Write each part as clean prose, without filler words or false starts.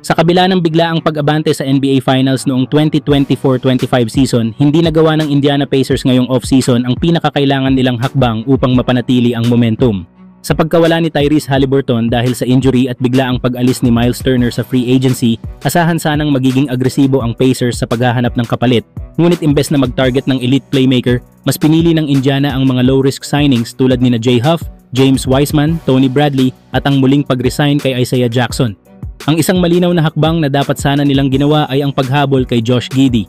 Sa kabila ng biglaang pag-abante sa NBA Finals noong 2024-25 season, hindi nagawa ng Indiana Pacers ngayong off-season ang pinakakailangan nilang hakbang upang mapanatili ang momentum. Sa pagkawala ni Tyrese Haliburton dahil sa injury at biglaang pag-alis ni Miles Turner sa free agency, asahan sanang magiging agresibo ang Pacers sa paghahanap ng kapalit. Ngunit imbes na mag-target ng elite playmaker, mas pinili ng Indiana ang mga low-risk signings tulad ni Jay Huff, James Wiseman, Tony Bradley at ang muling pag-resign kay Isaiah Jackson. Ang isang malinaw na hakbang na dapat sana nilang ginawa ay ang paghabol kay Josh Giddey.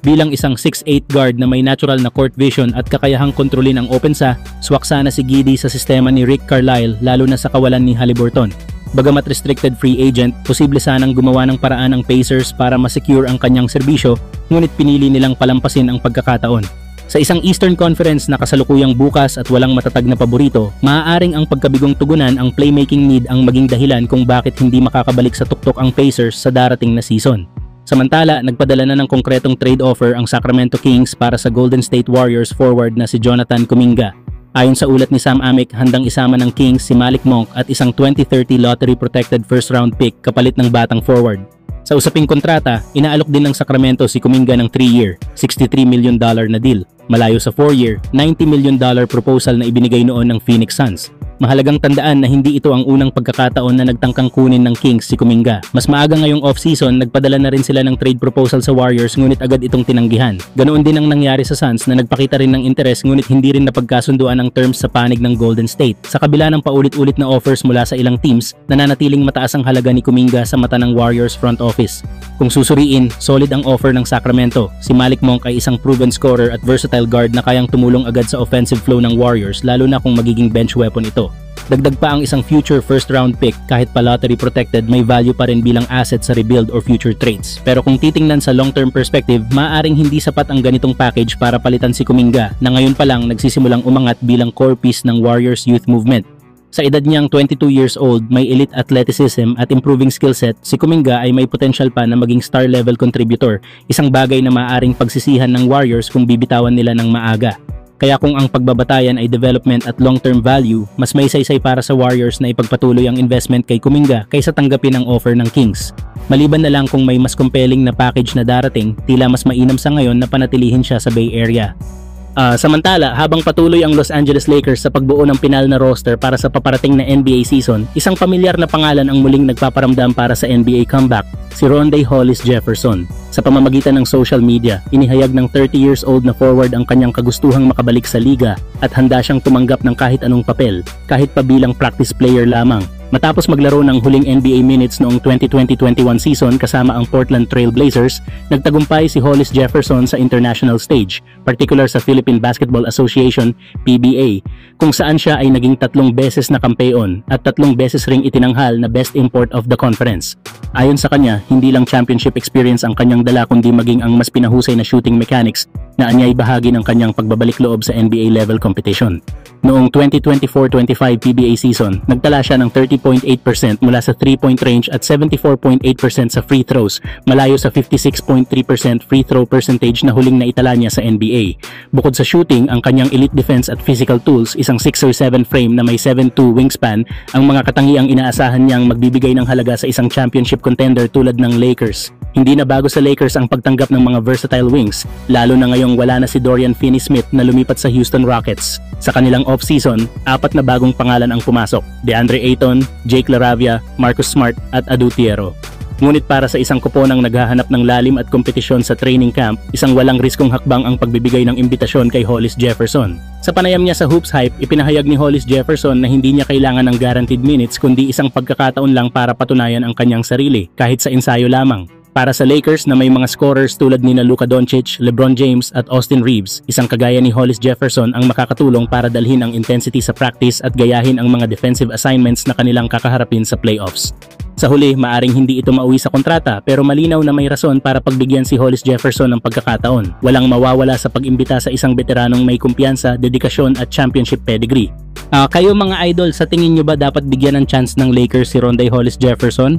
Bilang isang 6'8 guard na may natural na court vision at kakayahang kontrolin ang opensa, swak sana si Giddey sa sistema ni Rick Carlisle lalo na sa kawalan ni Haliburton. Bagamat restricted free agent, posible sanang gumawa ng paraan ang Pacers para ma-secure ang kanyang serbisyo, ngunit pinili nilang palampasin ang pagkakataon. Sa isang Eastern Conference na kasalukuyang bukas at walang matatag na paborito, maaaring ang pagkabigong tugunan ang playmaking need ang maging dahilan kung bakit hindi makakabalik sa tuktok ang Pacers sa darating na season. Samantala, nagpadala na ng konkretong trade offer ang Sacramento Kings para sa Golden State Warriors forward na si Jonathan Kuminga. Ayon sa ulat ni Sam Amick, handang isama ng Kings si Malik Monk at isang 2030 lottery-protected first-round pick kapalit ng batang forward. Sa usaping kontrata, inaalok din ng Sacramento si Kuminga ng 3-year, $63 million na deal, malayo sa 4-year, $90 million proposal na ibinigay noon ng Phoenix Suns. Mahalagang tandaan na hindi ito ang unang pagkakataon na nagtangkang kunin ng Kings si Kuminga. Mas maaga ngayong off-season, nagpadala na rin sila ng trade proposal sa Warriors ngunit agad itong tinanggihan. Ganoon din ang nangyari sa Suns na nagpakita rin ng interes ngunit hindi rin napagkasunduan ang terms sa panig ng Golden State. Sa kabila ng paulit-ulit na offers mula sa ilang teams, nananatiling mataas ang halaga ni Kuminga sa mata ng Warriors front office. Kung susuriin, solid ang offer ng Sacramento. Si Malik Monk ay isang proven scorer at versatile guard na kayang tumulong agad sa offensive flow ng Warriors lalo na kung magiging bench weapon ito. Dagdag pa ang isang future first round pick kahit pa lottery protected, may value pa rin bilang asset sa rebuild or future trades. Pero kung titingnan sa long term perspective, maaaring hindi sapat ang ganitong package para palitan si Kuminga na ngayon pa lang nagsisimulang umangat bilang core piece ng Warriors youth movement. Sa edad niyang 22 years old, may elite athleticism at improving skill set, si Kuminga ay may potential pa na maging star level contributor, isang bagay na maaaring pagsisihan ng Warriors kung bibitawan nila ng maaga. Kaya kung ang pagbabatayan ay development at long-term value, mas may saysay para sa Warriors na ipagpatuloy ang investment kay Kuminga kaysa tanggapin ang offer ng Kings. Maliban na lang kung may mas compelling na package na darating, tila mas mainam sa ngayon na panatilihin siya sa Bay Area. Samantala, habang patuloy ang Los Angeles Lakers sa pagbuo ng pinal na roster para sa paparating na NBA season, isang pamilyar na pangalan ang muling nagpaparamdam para sa NBA comeback, si Rondae Hollis Jefferson. Sa pamamagitan ng social media, inihayag ng 30 years old na forward ang kanyang kagustuhang makabalik sa liga at handa siyang tumanggap ng kahit anong papel, kahit pa bilang practice player lamang. Matapos maglaro ng huling NBA minutes noong 2020-21 season kasama ang Portland Trail Blazers, nagtagumpay si Hollis Jefferson sa international stage, particular sa Philippine Basketball Association (PBA), kung saan siya ay naging 3 beses na kampeon at 3 beses ring itinanghal na best import of the conference. Ayon sa kanya, hindi lang championship experience ang kanyang dala kundi maging ang mas pinahusay na shooting mechanics na anyay bahagi ng kanyang pagbabalik loob sa NBA level competition. Noong 2024-25 PBA season, nagtala siya ng 30.8% mula sa 3-point range at 74.8% sa free throws, malayo sa 56.3% free throw percentage na huling naitala niya sa NBA. Bukod sa shooting, ang kanyang elite defense at physical tools, isang 6'7" frame na may 7'2" wingspan, ang mga katangiang inaasahan niyang magbibigay ng halaga sa isang championship contender tulad ng Lakers. Hindi na bago sa Lakers ang pagtanggap ng mga versatile wings, lalo na ngayong wala na si Dorian Finney-Smith na lumipat sa Houston Rockets. Sa kanilang off-season, 4 na bagong pangalan ang pumasok: DeAndre Ayton, Jake LaRavia, Marcus Smart at Adu Tiero. Ngunit para sa isang kuponang naghahanap ng lalim at kompetisyon sa training camp, isang walang riskong hakbang ang pagbibigay ng imbitasyon kay Hollis Jefferson. Sa panayam niya sa Hoops Hype, ipinahayag ni Hollis Jefferson na hindi niya kailangan ng guaranteed minutes kundi isang pagkakataon lang para patunayan ang kanyang sarili, kahit sa ensayo lamang. Para sa Lakers na may mga scorers tulad ni Luka Doncic, LeBron James at Austin Reeves, isang kagaya ni Hollis Jefferson ang makakatulong para dalhin ang intensity sa practice at gayahin ang mga defensive assignments na kanilang kakaharapin sa playoffs. Sa huli, maaring hindi ito mauwi sa kontrata pero malinaw na may rason para pagbigyan si Hollis Jefferson ng pagkakataon. Walang mawawala sa pag-imbita sa isang veteranong may kumpiyansa, dedikasyon at championship pedigree. Kayo mga idol, sa tingin nyo ba dapat bigyan ng chance ng Lakers si Rondae Hollis Jefferson?